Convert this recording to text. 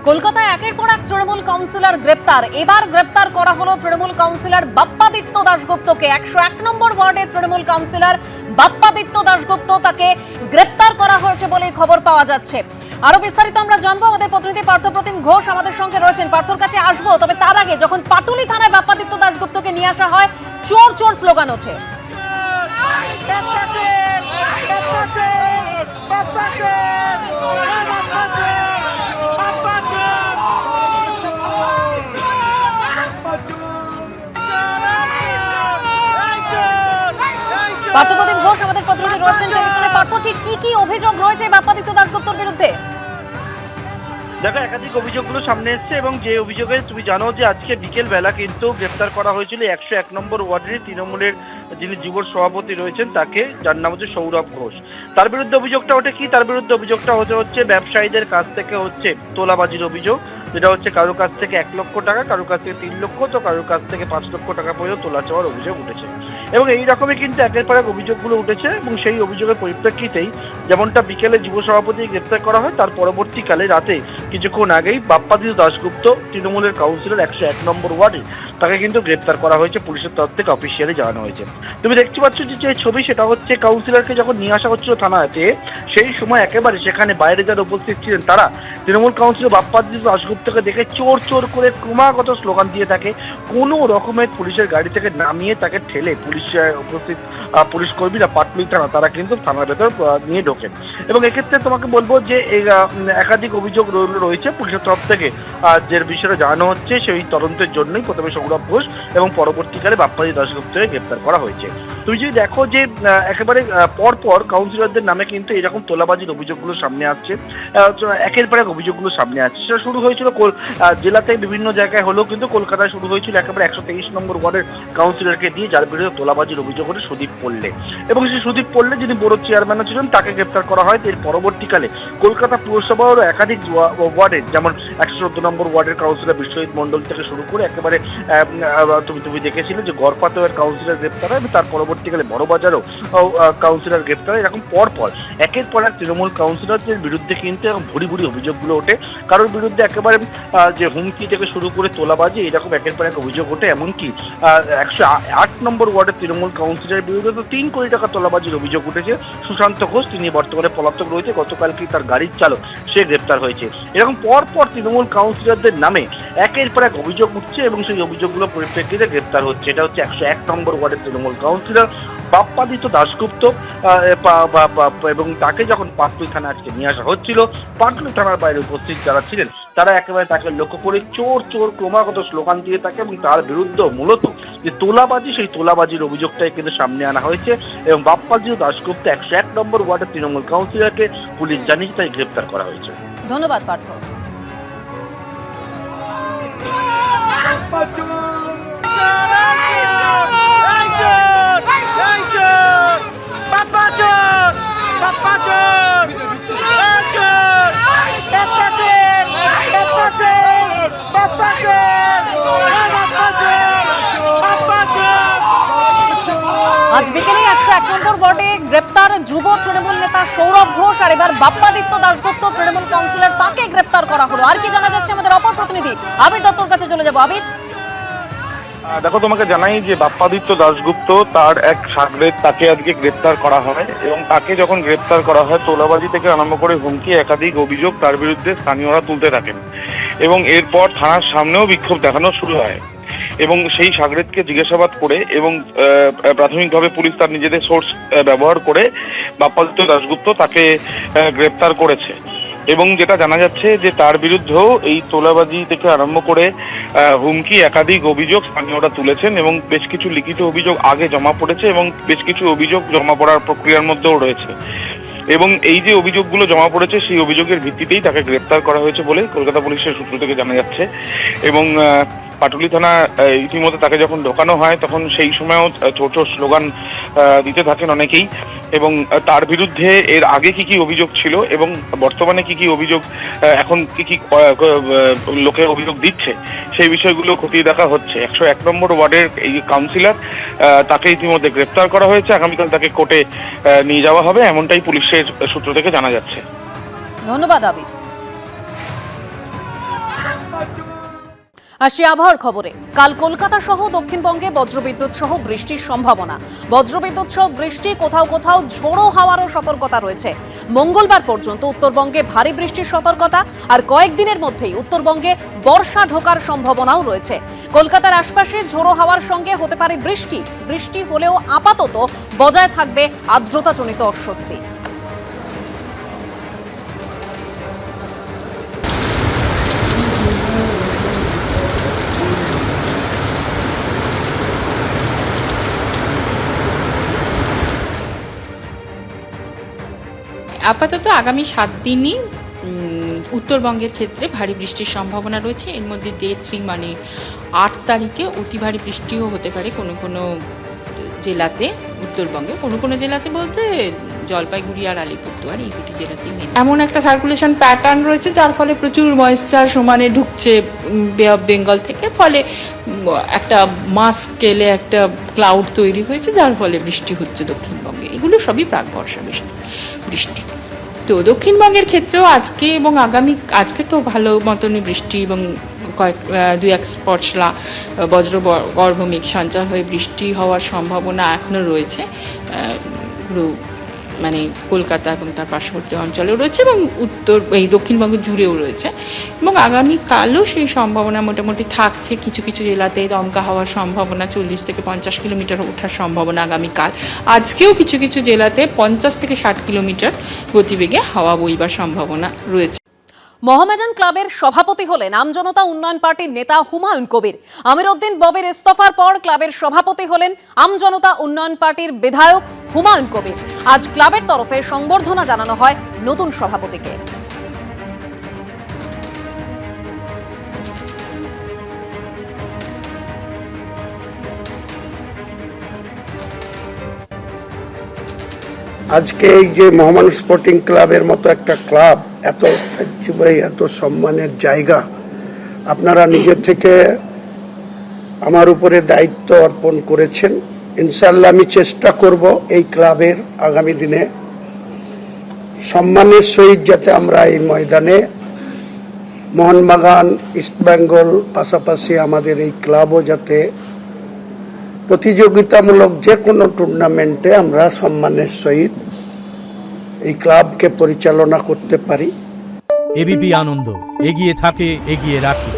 কলকাতায় একের পর এক তৃণমূল কাউন্সিলর গ্রেপ্তার। এবার গ্রেপ্তার করা হলো তৃণমূল কাউন্সিলর বাপ্পাদিত্য দাশগুপ্তকে। 101 নম্বর ওয়ার্ডের তৃণমূল কাউন্সিলর বাপ্পাদিত্য দাশগুপ্ত, তাকে গ্রেপ্তার করা হয়েছে বলে খবর পাওয়া যাচ্ছে। আরো বিস্তারিত আমরা জানবো, আমাদের প্রতিনিধি পার্থপ্রতিম ঘোষ আমাদের সঙ্গে রয়েছেন। পার্থর কাছে আসবো, তবে তার আগে যখন পাটুলি থানায় বাপ্পাদিত্য দাশগুপ্তকে নিয়ে আসা হয়, চোর চোর স্লোগান ওঠে। পার্থপ্রতিম ঘোষ আমাদের প্রতিনিধি রয়েছেন টেলিফোনে। পার্থ, ঠিক কি অভিযোগ রয়েছে বাপ্পাদিত্য দাশগুপ্তর বিরুদ্ধে? দেখো, একাধিক অভিযোগগুলো সামনে এসছে এবং যে অভিযোগে তুমি জানো যে আজকে বিকেল বেলা কিন্তু গ্রেপ্তার করা হয়েছিল 101 নম্বর ওয়ার্ডের তৃণমূলের যিনি যুব সভাপতি রয়েছেন তাকে, যার নাম হচ্ছে সৌরভ ঘোষ। তার বিরুদ্ধে অভিযোগটা ওঠে কি? তার বিরুদ্ধে অভিযোগটা হচ্ছে ব্যবসায়ীদের কাছ থেকে হচ্ছে তোলাবাজির অভিযোগ, যেটা হচ্ছে কারোর কাছ থেকে 1 লক্ষ টাকা, কারোর কাছ থেকে 3 লক্ষ, তো কারোর কাছ থেকে 5 লক্ষ টাকা পর্যন্ত তোলা চাওয়ার অভিযোগ উঠেছে। এবং এই রকমই কিন্তু একের পর এক অভিযোগগুলো উঠেছে এবং সেই অভিযোগের পরিপ্রেক্ষিতেই যেমনটা বিকেলে যুব সভাপতি গ্রেপ্তার করা হয়, তার পরবর্তীকালে রাতে কিছুক্ষণ আগেই বাপ্পাদিত্য দাশগুপ্ত তৃণমূলের কাউন্সিলর 101 নম্বর ওয়ার্ডে তাকে কিন্তু গ্রেপ্তার করা হয়েছে, পুলিশের তরফ থেকে অফিসিয়ালি জানানো হয়েছে। তুমি দেখতে পাচ্ছ যে ছবি, সেটা হচ্ছে কাউন্সিলরকে যখন নিয়ে আসা হচ্ছিল থানাতে, সেই সময় একেবারে সেখানে বাইরে যারা উপস্থিত ছিলেন তারা তৃণমূল কাউন্সিলর বাপ্পাদিত্য দাশগুপ্তকে দেখে চোর চোর করে ক্রমাগত স্লোগান দিয়ে থাকে। কোনো রকমের পুলিশের গাড়ি থেকে নামিয়ে তাকে ঠেলে উপস্থিত পুলিশ কর্মীরা, পাটুলি থানা, তারা কিন্তু থানার ভেতর নিয়ে ঢোকেন। এবং এক্ষেত্রে তোমাকে বলবো যে একাধিক অভিযোগ রয়েছে পুলিশের তরফ থেকে, যে বিষয়টা জানানো হচ্ছে সেই তদন্তের জন্যই প্রথমে সৌরভ ঘোষ এবং পরবর্তীকালে বাপ্পাদিত্য দাশগুপ্তকে গ্রেপ্তার করা হয়েছে। তুমি যদি দেখো যে একেবারে পরপর কাউন্সিলরদের নামে কিন্তু এরকম তোলাবাজির অভিযোগগুলো সামনে আসছে, একের পর এক অভিযোগগুলো সামনে আসছে। সেটা শুরু হয়েছিল জেলাতে বিভিন্ন জায়গায় হলেও কিন্তু কলকাতায় শুরু হয়েছিল একেবারে 123 নম্বর ওয়ার্ডের কাউন্সিলরকে দিয়ে, যার বিরুদ্ধে তোলাবাজির অভিযোগ ওঠে সুদীপ পল্লে। এবং সেই সুদীপ পল্লে যিনি বড় চেয়ারম্যানও ছিলেন, তাকে গ্রেপ্তার করা হয়। এর পরবর্তীকালে কলকাতা পুরসভারও একাধিক ওয়ার্ডের, যেমন 114 নম্বর ওয়ার্ডের কাউন্সিলর বিশ্বজিৎ মণ্ডল থেকে শুরু করে একেবারে তুমি দেখেছিলে যে গড়পাতের কাউন্সিলর গ্রেপ্তার হয়, তার পরবর্তীকালে বড়বাজারও কাউন্সিলর গ্রেপ্তার হয়। এরকম পরপর একের পর এক তৃণমূল কাউন্সিলরদের বিরুদ্ধে কিন্তু এরকম ভুরি ভুরি অভিযোগগুলো ওঠে। কারোর বিরুদ্ধে একেবারে যে হুমকি থেকে শুরু করে তোলাবাজি, এরকম একের পর এক অভিযোগ ওঠে। এমনকি 108 নম্বর ওয়ার্ডের তৃণমূল কাউন্সিলরের বিরুদ্ধে তো 3 কোটি টাকা তোলাবাজির অভিযোগ উঠেছে। সুশান্ত ঘোষ, তিনি বর্তমানে পলাতক রয়েছে, গতকালকে তার গাড়ির চালক সে গ্রেপ্তার হয়েছে। এরকম পরপর তৃণমূল কাউন্সিলরদের নামে একের পর এক অভিযোগ উঠছে এবং সেই অভিযোগগুলো পরিপ্রেক্ষিতে গ্রেপ্তার হচ্ছে। এটা হচ্ছে 101 নম্বর ওয়ার্ডের তৃণমূল কাউন্সিলর বাপ্পাদিত্য দাশগুপ্ত। এবং তাকে যখন পাটুলি থানা আজকে নিয়ে আসা হচ্ছিল, পাটুলি থানার বাইরে উপস্থিত যারা ছিলেন তারা একেবারে তাকে লক্ষ্য করে চোর চোর ক্রমাগত স্লোগান দিয়ে থাকে এবং তার বিরুদ্ধে মূলত যে তোলাবাজি, সেই তোলাবাজির অভিযোগটাই কিন্তু সামনে আনা হয়েছে। এবং বাপ্পাদিত্য দাশগুপ্ত 101 নম্বর ওয়ার্ডের তৃণমূল কাউন্সিলরকে পুলিশ জানিয়েছে, তাই গ্রেপ্তার করা হয়েছে। ধন্যবাদ পার্থ। আজ বিকেলে 101 নম্বর ওয়ার্ডে গ্রেপ্তার যুব তৃণমূল নেতা সৌরভ ঘোষ, আর এবার বাপ্পাদিত্য দাশগুপ্ত তৃণমূল কাউন্সিলর, তাকে গ্রেপ্তার করা হলো। আর কি জানা যাচ্ছে আমাদের অপর প্রতিনিধি আবির দত্তর কাছে চলে যাবো। আবির, দেখো, তোমাকে জানাই যে বাপ্পাদিত্য দাশগুপ্ত তার এক সাগরেদ, তাকে আজকে গ্রেপ্তার করা হয় এবং তাকে যখন গ্রেপ্তার করা হয়, তোলাবাজি থেকে আরম্ভ করে হুমকি, একাধিক অভিযোগ তার বিরুদ্ধে স্থানীয়রা তুলতে থাকেন এবং এরপর থানার সামনেও বিক্ষোভ দেখানো শুরু হয়। এবং সেই সাগরেদকে জিজ্ঞাসাবাদ করে এবং প্রাথমিকভাবে পুলিশ তার নিজেদের সোর্স ব্যবহার করে বাপ্পাদিত্য দাশগুপ্ত তাকে গ্রেপ্তার করেছে। এবং যেটা জানা যাচ্ছে যে তার বিরুদ্ধেও এই তোলাবাজি থেকে আরম্ভ করে হুমকি, একাধিক অভিযোগ স্থানীয়রা তুলেছেন এবং বেশ কিছু লিখিত অভিযোগ আগে জমা পড়েছে এবং বেশ কিছু অভিযোগ জমা পড়ার প্রক্রিয়ার মধ্যেও রয়েছে। এবং এই যে অভিযোগগুলো জমা পড়েছে, সেই অভিযোগের ভিত্তিতেই তাকে গ্রেপ্তার করা হয়েছে বলে কলকাতা পুলিশের সূত্র থেকে জানা যাচ্ছে। এবং পাটুলি থানা ইতিমধ্যে তাকে যখন ঢোকানো হয়, তখন সেই সময়ও ছোট স্লোগান দিতে থাকেন অনেকেই। এবং তার বিরুদ্ধে এর আগে কি কি অভিযোগ ছিল এবং বর্তমানে কি কি অভিযোগ, এখন কি কি লোকে অভিযোগ দিচ্ছে, সেই বিষয়গুলো খতিয়ে দেখা হচ্ছে। 101 নম্বর ওয়ার্ডের এই কাউন্সিলর, তাকে ইতিমধ্যে গ্রেপ্তার করা হয়েছে। আগামীকাল তাকে কোর্টে নিয়ে যাওয়া হবে, এমনটাই পুলিশের সূত্র থেকে জানা যাচ্ছে। ধন্যবাদ আবির। আসি আবহাওয়ার খবরে। কাল কলকাতা সহ দক্ষিণবঙ্গে বজ্রবিদ্যুৎ সহ বৃষ্টির সম্ভাবনা। বজ্রবিদ্যুৎ সহ বৃষ্টি, কোথাও কোথাও ঝোড়ো হাওয়ারও সতর্কতা রয়েছে। মঙ্গলবার পর্যন্ত উত্তরবঙ্গে ভারী বৃষ্টির সতর্কতা, আর কয়েকদিনের মধ্যেই উত্তরবঙ্গে বর্ষা ঢোকার সম্ভাবনাও রয়েছে। কলকাতার আশপাশে ঝোড়ো হাওয়ার সঙ্গে হতে পারে বৃষ্টি। বৃষ্টি হলেও আপাতত বজায় থাকবে আর্দ্রতাজনিত অস্বস্তি। আপাতত আগামী 7 দিনই উত্তরবঙ্গের ক্ষেত্রে ভারী বৃষ্টির সম্ভাবনা রয়েছে। এর মধ্যে ডে 3 মানে 8 তারিখে অতি ভারী বৃষ্টিও হতে পারে কোনো কোনো জেলাতে। উত্তরবঙ্গে কোনো কোনো জেলাতে বলতে জলপাইগুড়ি আর আলিপুরদুয়ার, এই দুটি জেলাতেই এমন একটা সার্কুলেশন প্যাটার্ন রয়েছে যার ফলে প্রচুর ময়েশ্চার সমানে ঢুকছে বে অফ বেঙ্গল থেকে, ফলে একটা মাস স্কেলে একটা ক্লাউড তৈরি হয়েছে যার ফলে বৃষ্টি হচ্ছে দক্ষিণবঙ্গে। এগুলো সবই প্রাক বর্ষা বৃষ্টি। তো দক্ষিণবঙ্গের ক্ষেত্রেও আজকে এবং আজকে তো ভালো মতনই বৃষ্টি এবং দুই এক পশলা বজ্রগর্ভ মেঘ সঞ্চার হয়ে বৃষ্টি হওয়ার সম্ভাবনা এখনও রয়েছে। পুরো মানে কলকাতা এবং তার পার্শ্ববর্তী অঞ্চলেও রয়েছে এবং এই দক্ষিণবঙ্গ জুড়েও রয়েছে, এবং আগামীকালও সেই সম্ভাবনা মোটামুটি থাকছে। কিছু কিছু জেলাতে দমকা হওয়ার সম্ভাবনা, 40 থেকে 50 কিলোমিটার ওঠার সম্ভাবনা আগামীকাল। আজকেও কিছু কিছু জেলাতে 50 থেকে 60 কিলোমিটার গতিবেগে হাওয়া বইবার সম্ভাবনা রয়েছে। মোহামেডান ক্লাবের সভাপতি হলেন আমজনতা উন্নয়ন পার্টির নেতা হুমায়ুন কবির। আমির উদ্দিন ববির ইস্তফার পর ক্লাবের সভাপতি হলেন আমজনতা উন্নয়ন পার্টির বিধায়ক হুমায়ুন কবির। আজ ক্লাবের তরফে সংবর্ধনা জানানো হয় নতুন সভাপতিকে। আজকে এই যে মোহামেডান স্পোর্টিং ক্লাবের মতো একটা ক্লাব, এত ঐতিহ্যবাহী, এত সম্মানের জায়গা, আপনারা নিজের থেকে আমার উপরে দায়িত্ব অর্পণ করেছেন। ইনশাআল্লাহ আমি চেষ্টা করব এই ক্লাবের আগামী দিনে সম্মানের সহিত যাতে আমরা এই ময়দানে মোহনবাগান, ইস্টবেঙ্গল, পাশাপাশি আমাদের এই ক্লাবও যাতে প্রতিযোগিতামূলক যে কোনো টুর্নামেন্টে আমরা সম্মানের সহিত এই ক্লাবকে পরিচালনা করতে পারি। এবিপি আনন্দ, এগিয়ে থাকে, এগিয়ে রাখে।